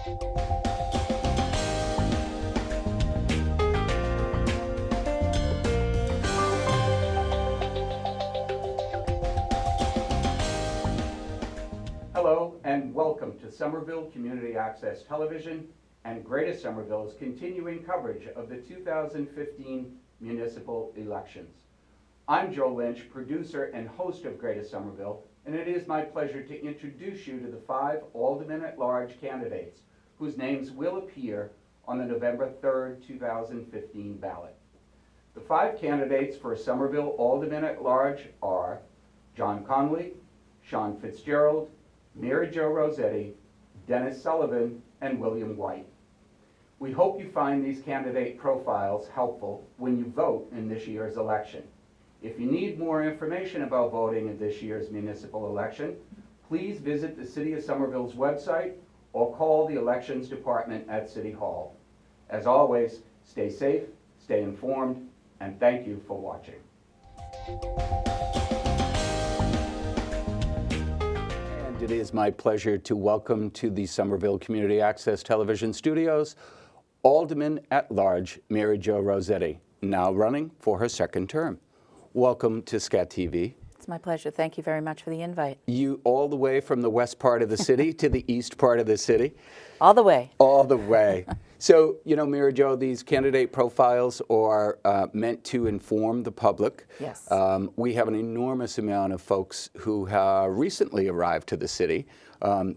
Hello and welcome to Somerville Community Access Television and Greater Somerville's continuing coverage of the 2015 municipal elections. I'm Joe Lynch, producer and host of Greater Somerville, and it is my pleasure to introduce you to the 5 Alderman-at-Large candidates whose names will appear on the November 3rd, 2015 ballot. The 5 candidates for Somerville Alderman-at-Large are John Connolly, Sean Fitzgerald, Mary Jo Rossetti, Dennis Sullivan, and William White. We hope you find these candidate profiles helpful when you vote in this year's election. If you need more information about voting in this year's municipal election, please visit the City of Somerville's website or call the Elections Department at City Hall. As always, stay safe, stay informed, and thank you for watching. It is my pleasure to welcome to the Somerville Community Access Television studios, Alderman-at-Large Mary Jo Rossetti, now running for her 2nd term. Welcome to SCATV. It's my pleasure. Thank you very much for the invite. You all the way from the west part of the city to the east part of the city? All the way. All the way. So, you know, Mary Jo, these candidate profiles are meant to inform the public. Yes. We have an enormous amount of folks who have recently arrived to the city,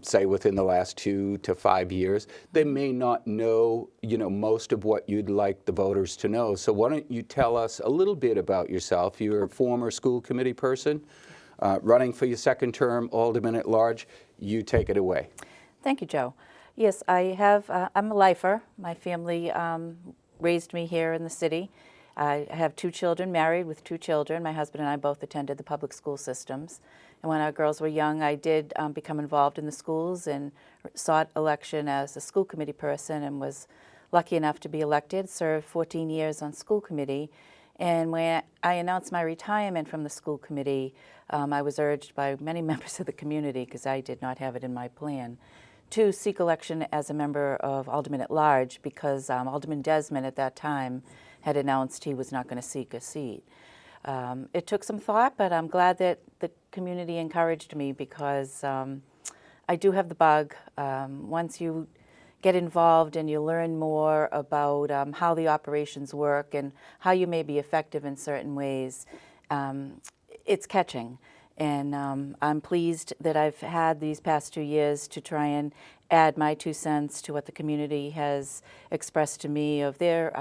say within the last 2 to 5 years. They may not know, most of what you'd like the voters to know. So why don't you tell us a little bit about yourself? You're a former school committee person, running for your 2nd term, Alderman-at-Large. You take it away. Thank you, Joe. Yes, I'm a lifer. My family raised me here in the city. I have 2 children, married with 2 children. My husband and I both attended the public school systems. And when our girls were young, I did become involved in the schools and sought election as a school committee person and was lucky enough to be elected, served 14 years on school committee. And when I announced my retirement from the school committee, I was urged by many members of the community, because I did not have it in my plan, to seek election as a member of Alderman-at-Large, because Alderman Desmond at that time had announced he was not going to seek a seat. It took some thought, but I'm glad that the community encouraged me, because I do have the bug. Once you get involved and you learn more about how the operations work and how you may be effective in certain ways, it's catching. And I'm pleased that I've had these past 2 years to try and add my 2 cents to what the community has expressed to me of their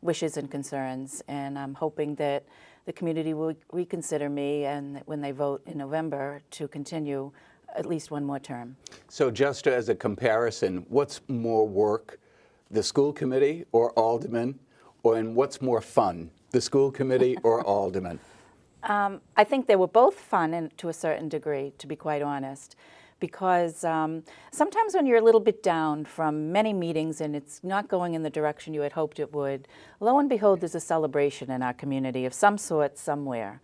wishes and concerns. And I'm hoping that the community will reconsider me, and when they vote in November, to continue at least 1 more term. So just as a comparison, what's more work, the school committee or Alderman? And what's more fun, the school committee or Alderman? I think they were both fun, and to a certain degree, to be quite honest, because sometimes when you're a little bit down from many meetings and it's not going in the direction you had hoped it would, lo and behold, there's a celebration in our community of some sort somewhere.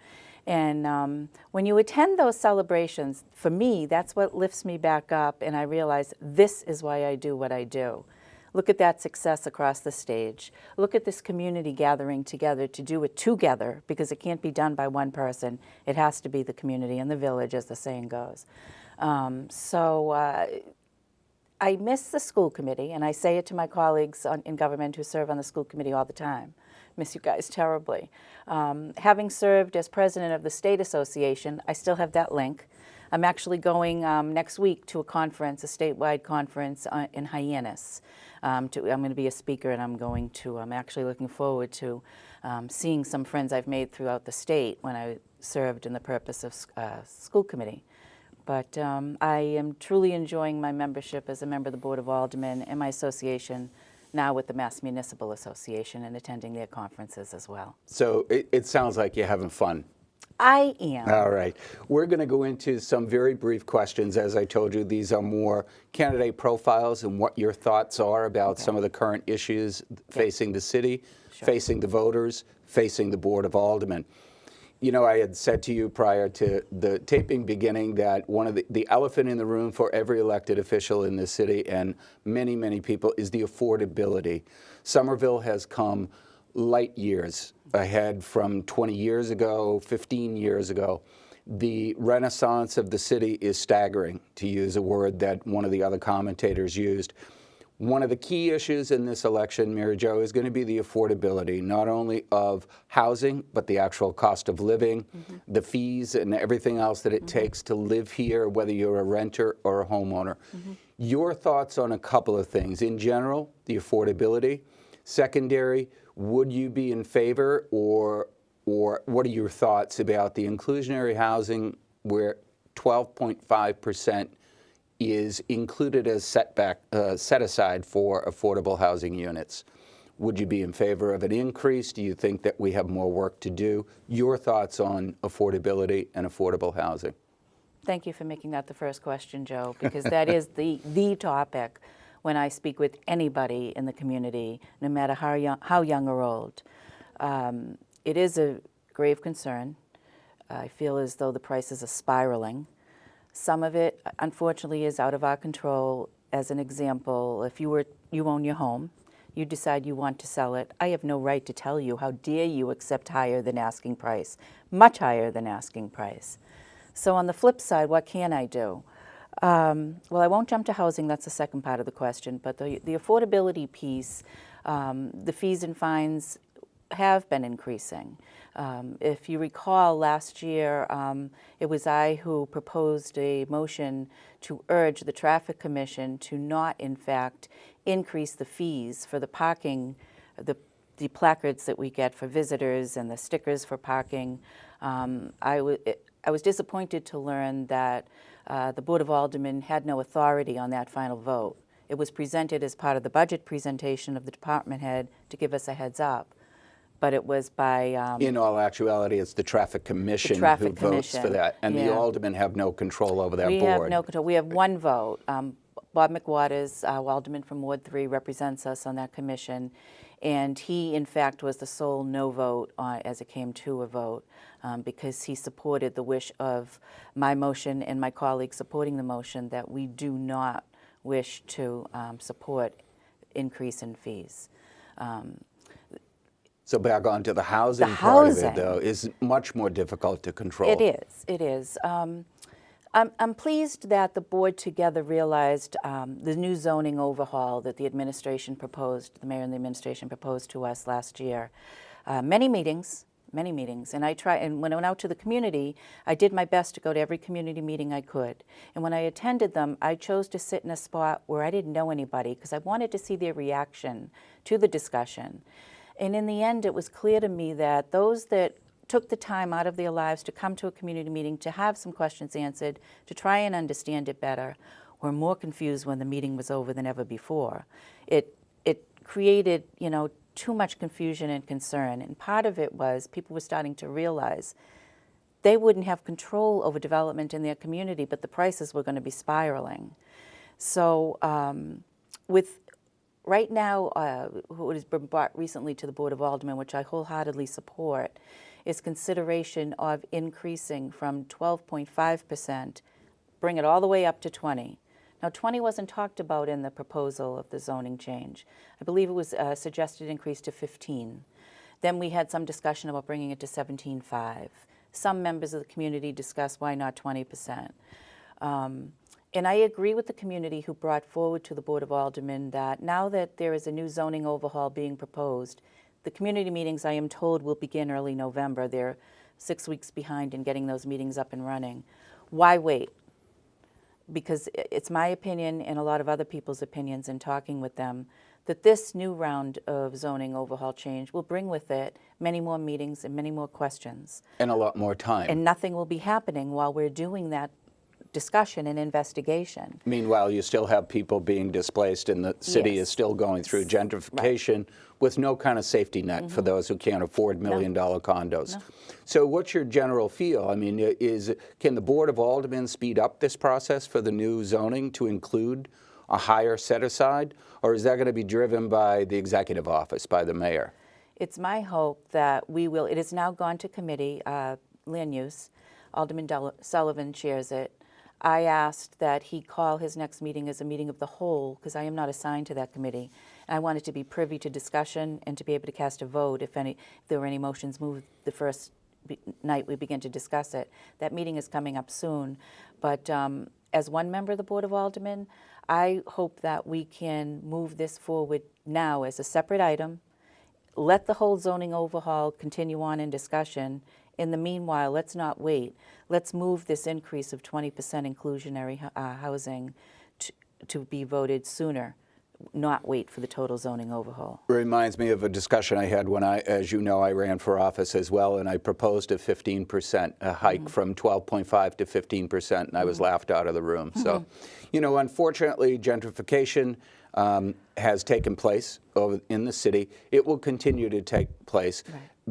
And when you attend those celebrations, for me, that's what lifts me back up, and I realize this is why I do what I do. Look at that success across the stage. Look at this community gathering together to do it together, because it can't be done by one person. It has to be the community and the village, as the saying goes. I miss the school committee, and I say it to my colleagues in government who serve on the school committee all the time. Miss you guys terribly. Having served as president of the state association, I still have that link. I'm actually going next week to a conference, a statewide conference in Hyannis. I'm going to be a speaker, and I'm actually looking forward to seeing some friends I've made throughout the state when I served in the purpose of school committee. But I am truly enjoying my membership as a member of the Board of Aldermen and my association now with the Mass Municipal Association, and attending their conferences as well. So it sounds like you're having fun. I am. All right. We're going to go into some very brief questions. As I told you, these are more candidate profiles and what your thoughts are about some of the current issues facing the city, facing the voters, facing the Board of Aldermen. You know, I had said to you prior to the taping beginning that one of the elephant in the room for every elected official in this city and many, many people is the affordability. Somerville has come light years ahead from 20 years ago, 15 years ago. The renaissance of the city is staggering, to use a word that one of the other commentators used. One of the key issues in this election, Mary Jo, is going to be the affordability, not only of housing, but the actual cost of living, the fees, and everything else that it takes to live here, whether you're a renter or a homeowner. Your thoughts on a couple of things. In general, the affordability. Secondary, would you be in favor, or what are your thoughts about the inclusionary housing where 12.5% is included as set aside for affordable housing units? Would you be in favor of an increase? Do you think that we have more work to do? Your thoughts on affordability and affordable housing? Thank you for making that the first question, Joe, because that is the topic when I speak with anybody in the community, no matter how young or old. It is a grave concern. I feel as though the prices are spiraling. Some of it, unfortunately, is out of our control. As an example, if you own your home, you decide you want to sell it, I have no right to tell you, how dare you accept higher than asking price, much higher than asking price. So on the flip side, what can I do? Well, I won't jump to housing, that's the second part of the question, but the affordability piece, the fees and fines have been increasing. If you recall, last year, it was I who proposed a motion to urge the Traffic Commission to not, in fact, increase the fees for the parking, the placards that we get for visitors and the stickers for parking. I was disappointed to learn that the Board of Aldermen had no authority on that final vote. It was presented as part of the budget presentation of the department head to give us a heads up. But it was by... in all actuality, it's the Traffic Commission who votes for that, and the aldermen have no control over that board. We have no control. We have one vote. Bob McWaters, alderman from Ward 3, represents us on that commission, and he, in fact, was the sole no vote as it came to a vote, because he supported the wish of my motion and my colleagues supporting the motion that we do not wish to support increase in fees. So back onto the housing part of it, though, is much more difficult to control. It is. It is. I'm pleased that the board together realized the new zoning overhaul that the administration proposed, the mayor and the administration proposed to us last year. Many meetings, and and when I went out to the community, I did my best to go to every community meeting I could. And when I attended them, I chose to sit in a spot where I didn't know anybody because I wanted to see their reaction to the discussion. And in the end, it was clear to me that those that took the time out of their lives to come to a community meeting, to have some questions answered, to try and understand it better, were more confused when the meeting was over than ever before. It created, too much confusion and concern. And part of it was people were starting to realize they wouldn't have control over development in their community, but the prices were going to be spiraling. So right now, what has been brought recently to the Board of Aldermen, which I wholeheartedly support, is consideration of increasing from 12.5%, bring it all the way up to 20. Now, 20 wasn't talked about in the proposal of the zoning change. I believe it was a suggested increase to 15. Then we had some discussion about bringing it to 17.5. Some members of the community discussed why not 20%. And I agree with the community who brought forward to the Board of Aldermen that now that there is a new zoning overhaul being proposed, the community meetings, I am told, will begin early November. They're 6 weeks behind in getting those meetings up and running. Why wait? Because it's my opinion and a lot of other people's opinions in talking with them that this new round of zoning overhaul change will bring with it many more meetings and many more questions. And a lot more time. And nothing will be happening while we're doing that discussion and investigation. Meanwhile, you still have people being displaced and the city is still going through gentrification with no kind of safety net for those who can't afford million-dollar condos. No. So what's your general feel? I mean, can the Board of Aldermen speed up this process for the new zoning to include a higher set-aside, or is that going to be driven by the executive office, by the mayor? It's my hope that we will. It has now gone to committee. Land Use. Alderman Sullivan chairs it. I asked that he call his next meeting as a meeting of the whole, because I am not assigned to that committee. And I wanted to be privy to discussion and to be able to cast a vote if there were any motions moved the first night we begin to discuss it. That meeting is coming up soon. But as one member of the Board of Aldermen, I hope that we can move this forward now as a separate item, let the whole zoning overhaul continue on in discussion. In the meanwhile, let's not wait. Let's move this increase of 20% inclusionary housing to be voted sooner, not wait for the total zoning overhaul. Reminds me of a discussion I had when as you know, I ran for office as well, and I proposed a 15% hike from 12.5 to 15%, and I was laughed out of the room. So, you know, unfortunately, gentrification has taken place in the city. It will continue to take place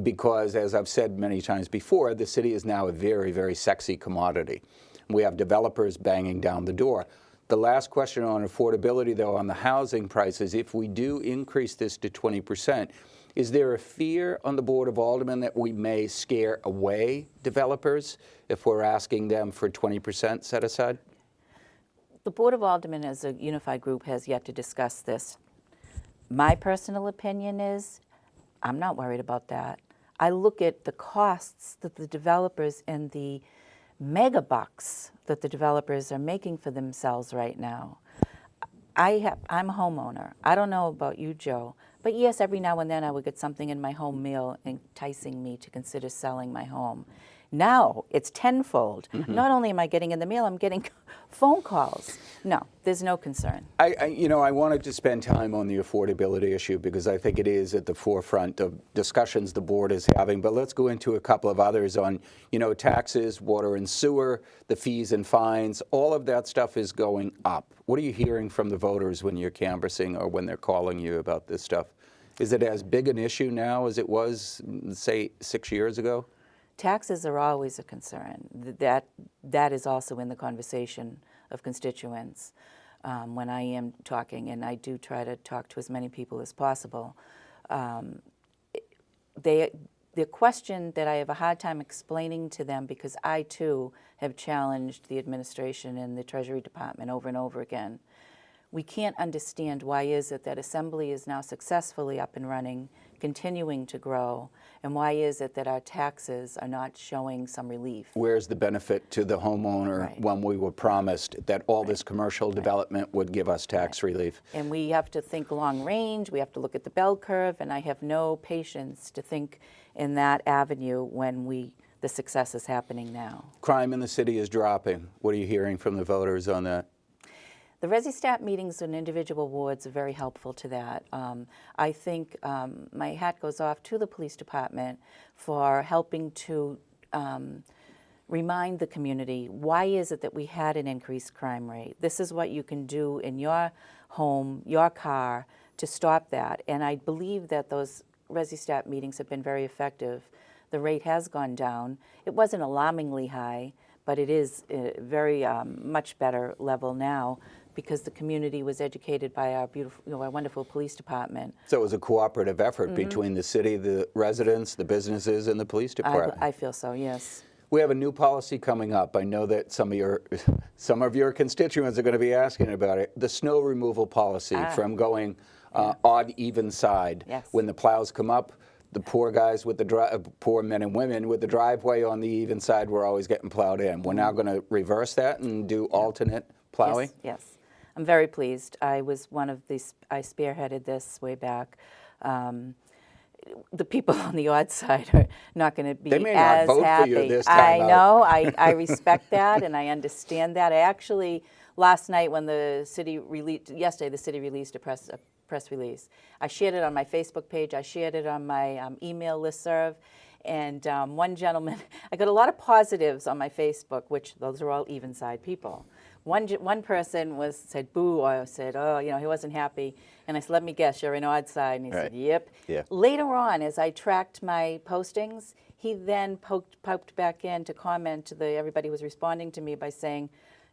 because, as I've said many times before, the city is now a very, very sexy commodity. We have developers banging down the door. The last question on affordability, though, on the housing prices, if we do increase this to 20%, is there a fear on the Board of Aldermen that we may scare away developers if we're asking them for 20% set aside? The Board of Aldermen as a unified group has yet to discuss this. My personal opinion is I'm not worried about that. I look at the costs that the developers and the mega bucks that the developers are making for themselves right now. I'm a homeowner. I don't know about you, Joe, but yes, every now and then I would get something in my home meal enticing me to consider selling my home. Now it's tenfold. Not only am I getting in the mail, I'm getting phone calls. No, there's no concern. I wanted to spend time on the affordability issue because I think it is at the forefront of discussions the board is having. But let's go into a couple of others on, taxes, water and sewer, the fees and fines. All of that stuff is going up. What are you hearing from the voters when you're canvassing or when they're calling you about this stuff? Is it as big an issue now as it was, say, 6 years ago? Taxes are always a concern. That is also in the conversation of constituents when I am talking, and I do try to talk to as many people as possible. The question that I have a hard time explaining to them, because I too have challenged the administration and the Treasury Department over and over again. We can't understand why is it that Assembly is now successfully up and running, continuing to grow, and why is it that our taxes are not showing some relief? Where's the benefit to the homeowner when we were promised that all this commercial development would give us tax relief? And we have to think long range, we have to look at the bell curve, and I have no patience to think in that avenue when the success is happening now. Crime in the city is dropping. What are you hearing from the voters on that? The ResiStat meetings in individual wards are very helpful to that. I think my hat goes off to the police department for helping to remind the community, why is it that we had an increased crime rate? This is what you can do in your home, your car, to stop that. And I believe that those ResiStat meetings have been very effective. The rate has gone down. It wasn't alarmingly high, but it is a very much better level now, because the community was educated by our beautiful, our wonderful police department. So it was a cooperative effort between the city, the residents, the businesses, and the police department. I feel so, yes. We have a new policy coming up. I know that some of your constituents are going to be asking about it. The snow removal policy from going odd, even side. Yes. When the plows come up, the poor guys with poor men and women with the driveway on the even side were always getting plowed in. We're now going to reverse that and do alternate plowing? Yes. I'm very pleased. I was one of these, I spearheaded this way back. The people on the odd side are not going to be as happy. They may not vote for you this time I out. know. I respect that and I understand that. I actually, last night when the city released, yesterday the city released a press release. I shared it on my Facebook page. I shared it on my email listserv. And one gentleman, I got a lot of positives on my Facebook, which those are all even side people. One person said boo, or said, oh, he wasn't happy. And I said, let me guess, you're an odd side. And he said, yep. Yeah. Later on, as I tracked my postings, he then poked back in to comment to everybody who was responding to me by saying,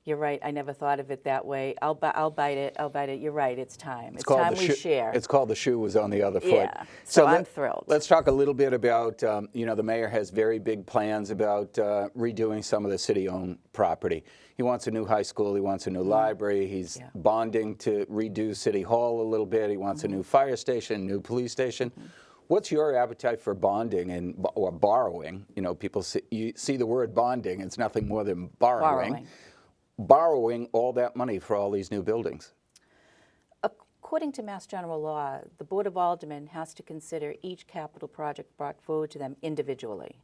You're right. I never thought of it that way. I'll bite it. I'll bite it. You're right. It's time. It's called time the we shoe- share. It's called the shoe was on the other foot. Yeah. So I'm thrilled. Let's talk a little bit about, the mayor has very big plans about redoing some of the city-owned property. He wants a new high school. He wants a new library. He's bonding to redo City Hall a little bit. He wants a new fire station, new police station. What's your appetite for bonding or borrowing? You know, people you see the word bonding. It's nothing more than borrowing all that money for all these new buildings. According to Mass General Law, the Board of Aldermen has to consider each capital project brought forward to them individually.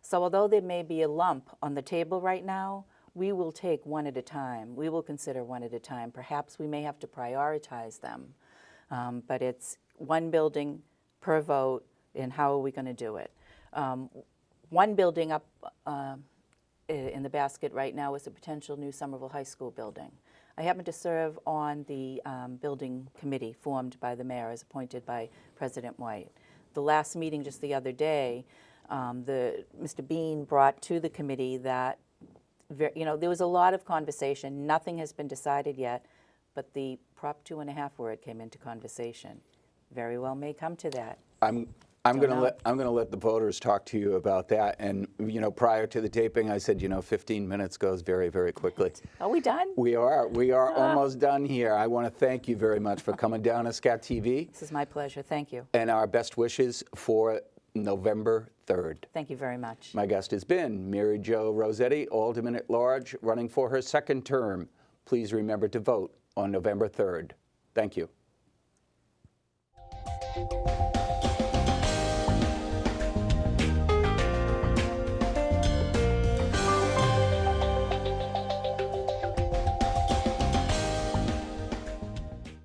So although there may be a lump on the table right now, we will take one at a time. We will consider one at a time. Perhaps we may have to prioritize them, but it's one building per vote, and how are we going to do it? One building up in the basket right now is a potential new Somerville High School building. I happen to serve on the building committee formed by the mayor as appointed by President White. The last meeting just the other day, Mr. Bean brought to the committee that there was a lot of conversation. Nothing has been decided yet, but the Prop 2.5 word came into conversation. Very well may come to that. I'm going to let the voters talk to you about that. And prior to the taping, I said 15 minutes goes very, very quickly. Are we done? We are almost done here. I want to thank you very much for coming down to SCATV. This is my pleasure. Thank you. And our best wishes for November 3rd. Thank you very much. My guest has been Mary Jo Rossetti, Alderman at Large, running for her second term. Please remember to vote on November 3rd. Thank you.